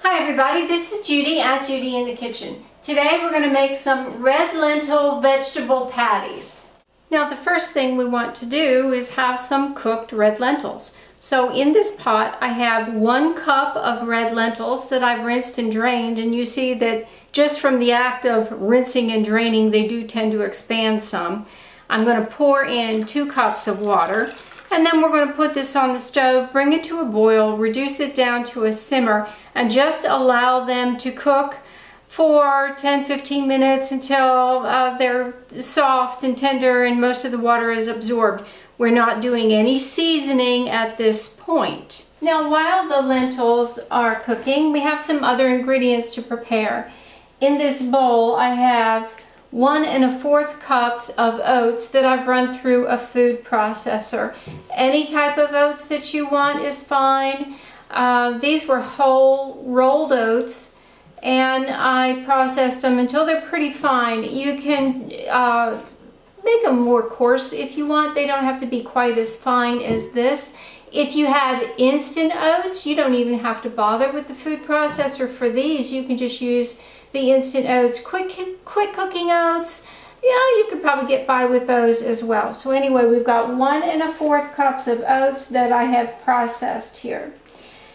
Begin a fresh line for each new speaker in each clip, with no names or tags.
Hi everybody, this is Judy at Judi in the Kitchen. Today we're going to make some red lentil vegetable patties. Now the first thing we want to do is have some cooked red lentils. So in this pot I have 1 cup of red lentils that I've rinsed and drained, and you see that just from the act of rinsing and draining they do tend to expand some. I'm going to pour in 2 cups of water. And then we're going to put this on the stove, bring it to a boil, reduce it down to a simmer, and just allow them to cook for 10-15 minutes until they're soft and tender and most of the water is absorbed. We're not doing any seasoning at this point. Now while the lentils are cooking, we have some other ingredients to prepare. In this bowl I have 1 1/4 cups of oats that I've run through a food processor. Any type of oats that you want is fine. These were whole rolled oats, and I processed them until they're pretty fine. You can make them more coarse if you want. They don't have to be quite as fine as this. If you have instant oats, you don't even have to bother with the food processor for these. You can just use the instant oats, quick cooking oats. Yeah, you could probably get by with those as well. So anyway, we've got 1 1/4 cups of oats that I have processed here.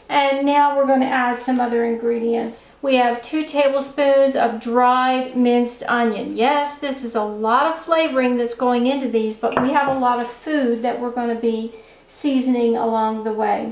And now we're going to add some other ingredients. We have 2 tablespoons of dried minced onion. Yes, this is a lot of flavoring that's going into these, but we have a lot of food that we're going to be seasoning along the way.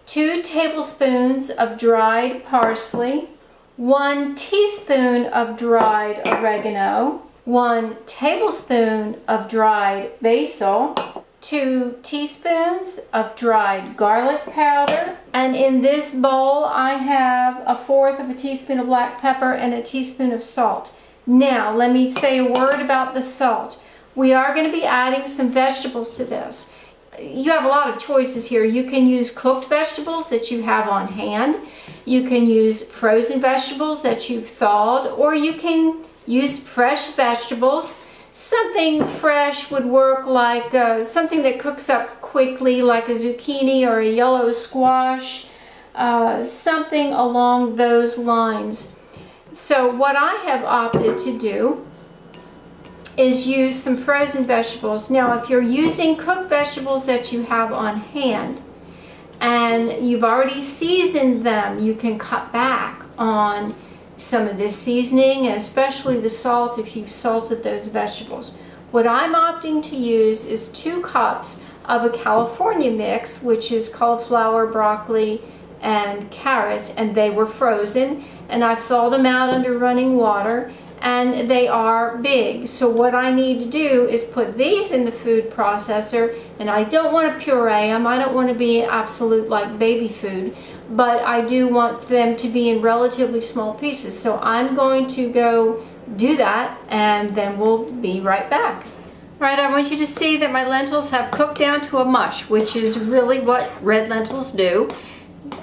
2 tablespoons of dried parsley. 1 teaspoon of dried oregano, 1 tablespoon of dried basil, 2 teaspoons of dried garlic powder, and in this bowl I have 1/4 teaspoon of black pepper and 1 teaspoon of salt. Now let me say a word about the salt. We are going to be adding some vegetables to this. You have a lot of choices here. You can use cooked vegetables that you have on hand. You can use frozen vegetables that you've thawed, or you can use fresh vegetables. Something fresh would work, like something that cooks up quickly, like a zucchini or a yellow squash, something along those lines. So what I have opted to do is use some frozen vegetables. Now if you're using cooked vegetables that you have on hand and you've already seasoned them, you can cut back on some of this seasoning, and especially the salt if you've salted those vegetables. What I'm opting to use is 2 cups of a California mix, which is cauliflower, broccoli, and carrots, and they were frozen, and I thawed them out under running water, and they are big. So what I need to do is put these in the food processor, and I don't want to puree them. I don't want to be absolute like baby food, but I do want them to be in relatively small pieces. So I'm going to go do that, and then we'll be right back. All right, I want you to see that my lentils have cooked down to a mush, which is really what red lentils do.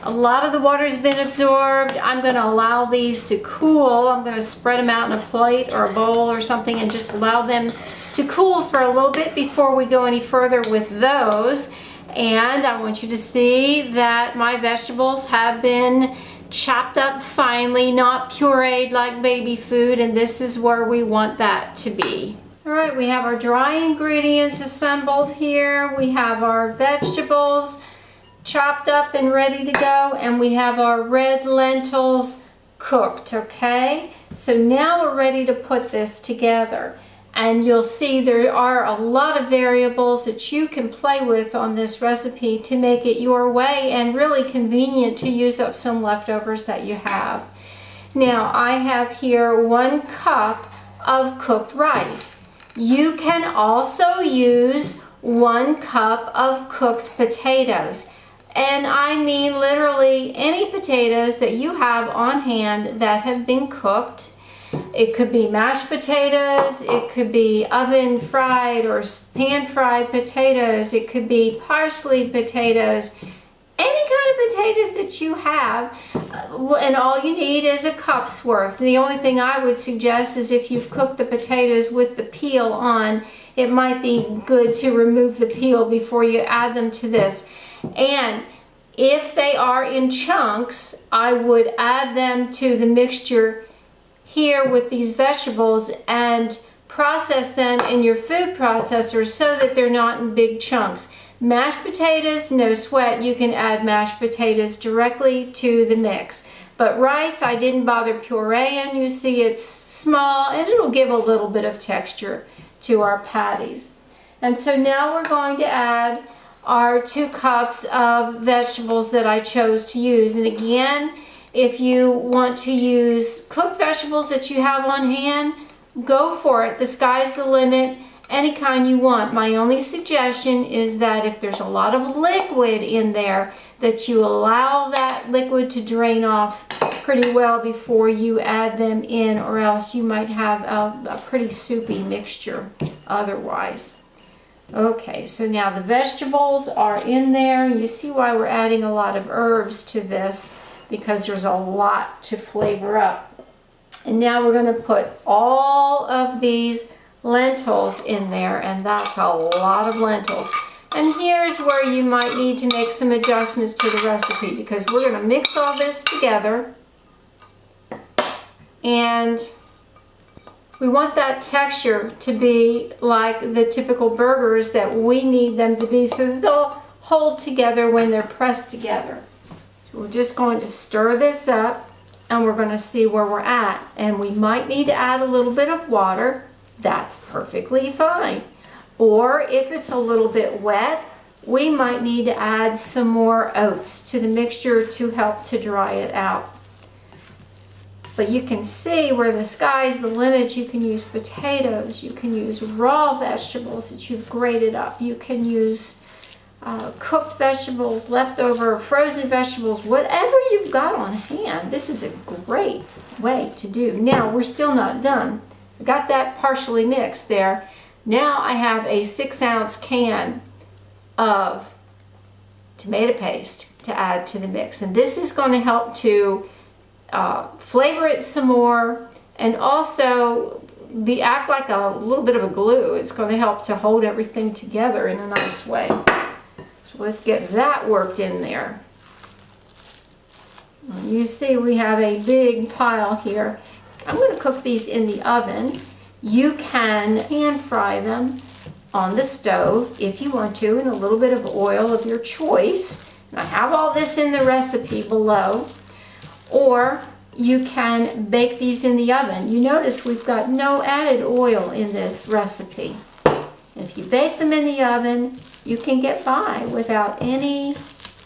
A lot of the water has been absorbed. I'm going to allow these to cool. I'm going to spread them out in a plate or a bowl or something and just allow them to cool for a little bit before we go any further with those. And I want you to see that my vegetables have been chopped up finely, not pureed like baby food, and this is where we want that to be. All right, we have our dry ingredients assembled here. We have our vegetables chopped up and ready to go, and we have our red lentils cooked. Okay, so now we're ready to put this together, and you'll see there are a lot of variables that you can play with on this recipe to make it your way and really convenient to use up some leftovers that you have. Now I have here 1 cup of cooked rice. You can also use 1 cup of cooked potatoes. And I mean literally any potatoes that you have on hand that have been cooked. It could be mashed potatoes, it could be oven fried or pan fried potatoes, it could be parsley potatoes, any kind of potatoes that you have, and all you need is a cup's worth. The only thing I would suggest is if you've cooked the potatoes with the peel on, it might be good to remove the peel before you add them to this. And If they are in chunks, I would add them to the mixture here with these vegetables and process them in your food processor so that they're not in big chunks. Mashed potatoes, no sweat. You can add mashed potatoes directly to the mix. But rice, I didn't bother pureeing. You see it's small and it'll give a little bit of texture to our patties. And so now we're going to add our 2 cups of vegetables that I chose to use. And again, if you want to use cooked vegetables that you have on hand, go for it. The sky's the limit. Any kind you want. My only suggestion is that if there's a lot of liquid in there, that you allow that liquid to drain off pretty well before you add them in, or else you might have a pretty soupy mixture otherwise. Okay, so now the vegetables are in there. You see why we're adding a lot of herbs to this, because there's a lot to flavor up. And now we're going to put all of these lentils in there, and that's a lot of lentils. And here's where you might need to make some adjustments to the recipe, because we're going to mix all this together, and we want that texture to be like the typical burgers that we need them to be, so that they'll hold together when they're pressed together. So we're just going to stir this up, and we're going to see where we're at. And we might need to add a little bit of water. That's perfectly fine. Or if it's a little bit wet, we might need to add some more oats to the mixture to help to dry it out. But you can see where the sky's the limit. You can use potatoes, you can use raw vegetables that you've grated up, you can use cooked vegetables, leftover frozen vegetables, whatever you've got on hand. This is a great way to do. Now we're still not done. I got that partially mixed there. Now I have a 6-ounce can of tomato paste to add to the mix, and this is going to help to flavor it some more, and also act like a little bit of a glue. It's going to help to hold everything together in a nice way. So let's get that worked in there. And you see we have a big pile here. I'm going to cook these in the oven. You can pan fry them on the stove if you want to, in a little bit of oil of your choice. And I have all this in the recipe below. Or you can bake these in the oven. You notice we've got no added oil in this recipe. If you bake them in the oven, you can get by without any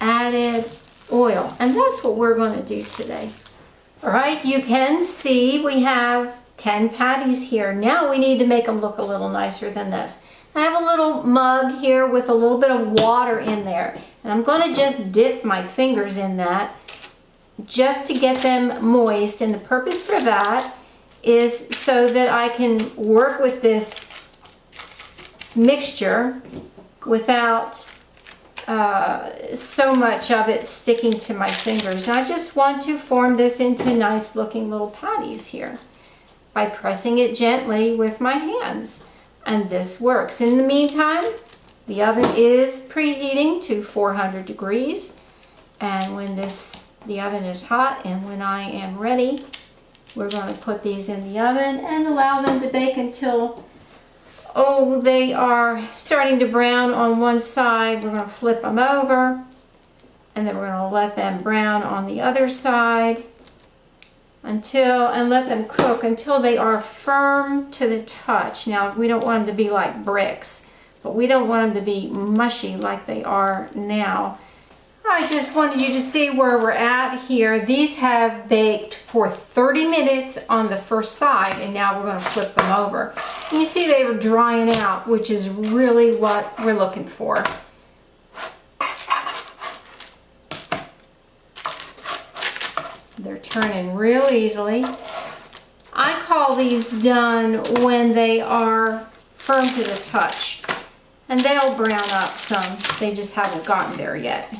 added oil. And that's what we're going to do today. All right, you can see we have 10 patties here. Now we need to make them look a little nicer than this. I have a little mug here with a little bit of water in there. And I'm going to just dip my fingers in that just to get them moist. And the purpose for that is so that I can work with this mixture without so much of it sticking to my fingers. And I just want to form this into nice looking little patties here by pressing it gently with my hands. And this works. In the meantime, the oven is preheating to 400 degrees. And when the oven is hot and when I am ready, we're going to put these in the oven and allow them to bake until they are starting to brown on one side. We're going to flip them over, and then we're going to let them brown on the other side and let them cook until they are firm to the touch. Now, we don't want them to be like bricks, but we don't want them to be mushy like they are now. I just wanted you to see where we're at here. These have baked for 30 minutes on the first side, and now we're going to flip them over. And you see they were drying out, which is really what we're looking for. They're turning real easily. I call these done when they are firm to the touch. And they'll brown up some. They just haven't gotten there yet.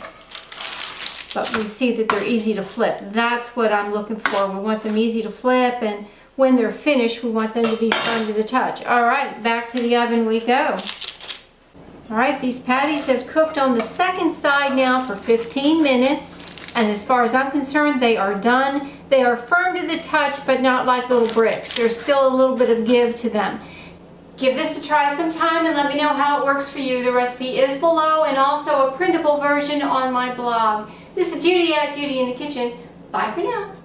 But we see that they're easy to flip. That's what I'm looking for. We want them easy to flip, and when they're finished, we want them to be firm to the touch. All right, back to the oven we go. All right, these patties have cooked on the second side now for 15 minutes. And as far as I'm concerned, they are done. They are firm to the touch, but not like little bricks. There's still a little bit of give to them. Give this a try sometime and let me know how it works for you. The recipe is below and also a printable version on my blog. This is Judi at Judi in the Kitchen. Bye for now.